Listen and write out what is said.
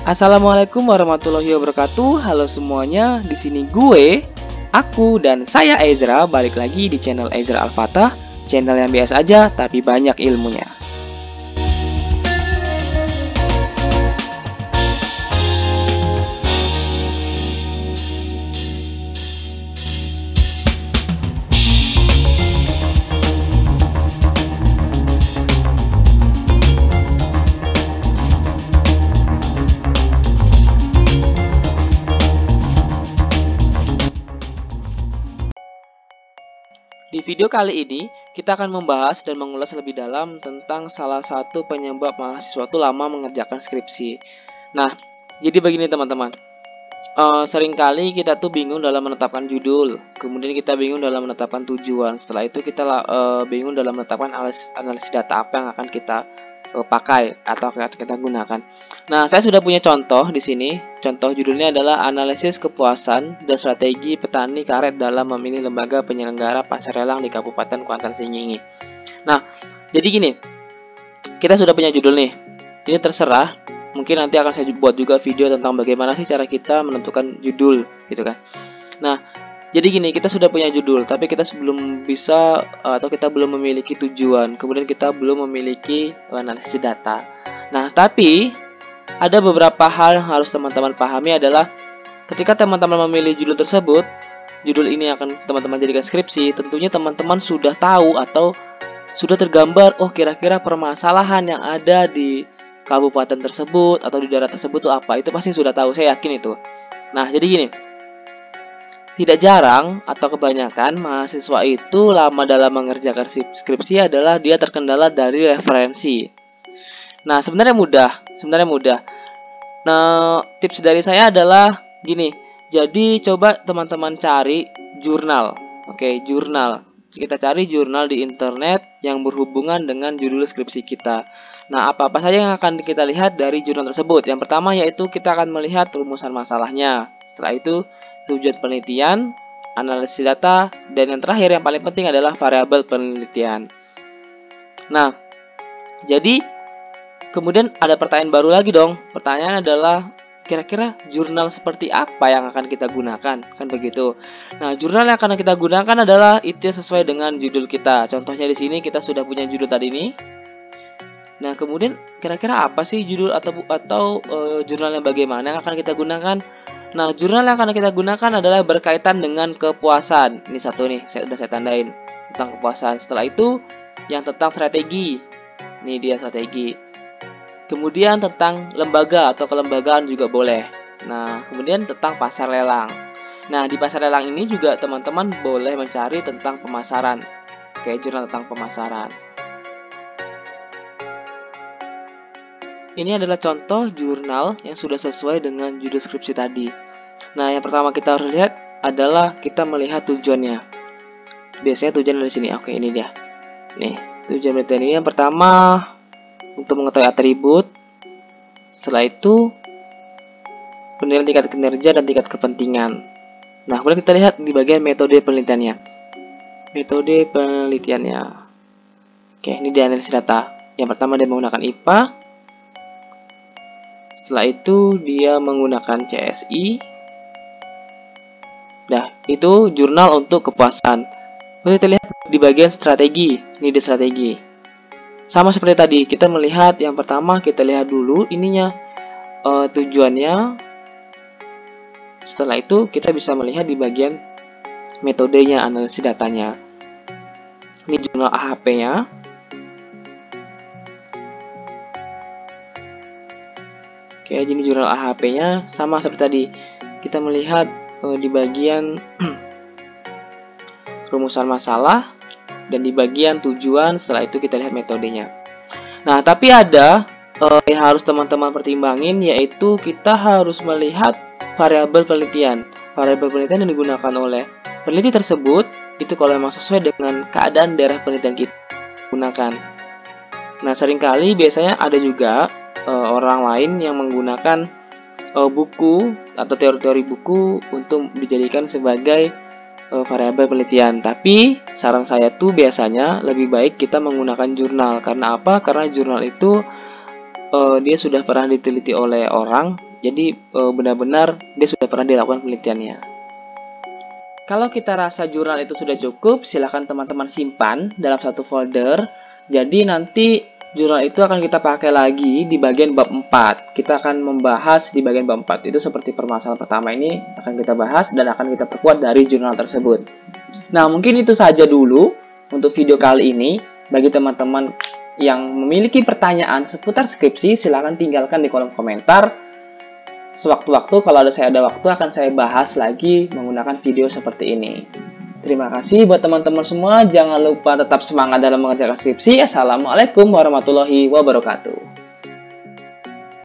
Assalamualaikum warahmatullahi wabarakatuh. Halo semuanya, di sini aku dan saya Ezra balik lagi di channel Ezra Al-Fatah, channel yang biasa aja tapi banyak ilmunya. Di video kali ini, kita akan membahas dan mengulas lebih dalam tentang salah satu penyebab mahasiswa itu lama mengerjakan skripsi. Nah, jadi begini teman-teman. Seringkali kita tuh bingung dalam menetapkan judul, kemudian kita bingung dalam menetapkan tujuan. Setelah itu kita bingung dalam menetapkan analisis data apa yang akan kita pakai atau akan kita gunakan. Nah, saya sudah punya contoh di sini. Contoh judulnya adalah analisis kepuasan dan strategi petani karet dalam memilih lembaga penyelenggara pasar lelang di Kabupaten Kuantan Sengingi. Nah, jadi gini, kita sudah punya judul nih. Ini terserah. Mungkin nanti akan saya buat juga video tentang bagaimana sih cara kita menentukan judul, gitu kan. Nah, jadi gini, kita sudah punya judul, tapi kita belum bisa atau kita belum memiliki tujuan. Kemudian kita belum memiliki analisis data. Nah, tapi ada beberapa hal yang harus teman-teman pahami adalah ketika teman-teman memilih judul tersebut, judul ini akan teman-teman jadikan skripsi, tentunya teman-teman sudah tahu atau sudah tergambar, oh kira-kira permasalahan yang ada di kabupaten tersebut atau di daerah tersebut itu apa. Itu pasti sudah tahu, saya yakin itu. Nah, jadi gini, tidak jarang atau kebanyakan mahasiswa itu lama dalam mengerjakan skripsi adalah dia terkendala dari referensi. Nah, sebenarnya mudah. Nah, tips dari saya adalah gini. Jadi coba teman-teman cari jurnal. Oke, jurnal. Kita cari jurnal di internet yang berhubungan dengan judul skripsi kita. Nah, apa-apa saja yang akan kita lihat dari jurnal tersebut? Yang pertama yaitu kita akan melihat rumusan masalahnya. Setelah itu, tujuan penelitian, analisis data, dan yang terakhir yang paling penting adalah variabel penelitian. Nah, jadi kemudian ada pertanyaan baru lagi dong. Pertanyaan adalah kira-kira jurnal seperti apa yang akan kita gunakan? Kan begitu. Nah, jurnal yang akan kita gunakan adalah itu sesuai dengan judul kita. Contohnya di sini kita sudah punya judul tadi ini. Nah, kemudian kira-kira apa sih judul atau jurnal yang bagaimana yang akan kita gunakan? Nah, jurnal yang akan kita gunakan adalah berkaitan dengan kepuasan. Ini satu nih, sudah saya tandain tentang kepuasan. Setelah itu yang tentang strategi. Ini dia strategi. Kemudian tentang lembaga atau kelembagaan juga boleh. Nah, kemudian tentang pasar lelang. Nah, di pasar lelang ini juga teman-teman boleh mencari tentang pemasaran. Oke, jurnal tentang pemasaran. Ini adalah contoh jurnal yang sudah sesuai dengan judul skripsi tadi. Nah, yang pertama kita harus lihat adalah kita melihat tujuannya. Biasanya tujuan dari sini. Oke, ini dia. Nih, tujuan penelitian ini yang pertama untuk mengetahui atribut. Setelah itu penilaian tingkat kinerja dan tingkat kepentingan. Nah, kemudian kita lihat di bagian metode penelitiannya. Metode penelitiannya. Oke, ini di analisis data. Yang pertama dia menggunakan IPA. Setelah itu dia menggunakan CSI. Nah, itu jurnal untuk kepuasan. Kemudian kita lihat di bagian strategi. Ini di strategi. Sama seperti tadi, kita melihat yang pertama, kita lihat dulu ininya tujuannya. Setelah itu kita bisa melihat di bagian metodenya, analisis datanya. Ini jurnal AHP-nya. Oke, jadi jurnal AHP-nya sama seperti tadi. Kita melihat di bagian rumusan masalah. Dan di bagian tujuan, setelah itu kita lihat metodenya. Nah, tapi ada yang harus teman-teman pertimbangin, yaitu kita harus melihat variabel penelitian. Variabel penelitian yang digunakan oleh peneliti tersebut, itu kalau memang sesuai dengan keadaan daerah penelitian kita gunakan. Nah, seringkali biasanya ada juga orang lain yang menggunakan buku atau teori-teori buku untuk dijadikan sebagai variabel penelitian. Tapi saran saya tuh biasanya lebih baik kita menggunakan jurnal. Karena apa? Karena jurnal itu dia sudah pernah diteliti oleh orang Jadi benar-benar dia sudah pernah dilakukan penelitiannya. Kalau kita rasa jurnal itu sudah cukup, silakan teman-teman simpan dalam satu folder. Jadi nanti jurnal itu akan kita pakai lagi di bagian bab 4. Kita akan membahas di bagian bab 4. Itu seperti permasalahan pertama ini akan kita bahas dan akan kita perkuat dari jurnal tersebut. Nah, mungkin itu saja dulu untuk video kali ini. Bagi teman-teman yang memiliki pertanyaan seputar skripsi, silakan tinggalkan di kolom komentar. Sewaktu-waktu kalau saya ada waktu akan saya bahas lagi menggunakan video seperti ini. Terima kasih buat teman-teman semua. Jangan lupa tetap semangat dalam mengerjakan skripsi. Assalamualaikum warahmatullahi wabarakatuh.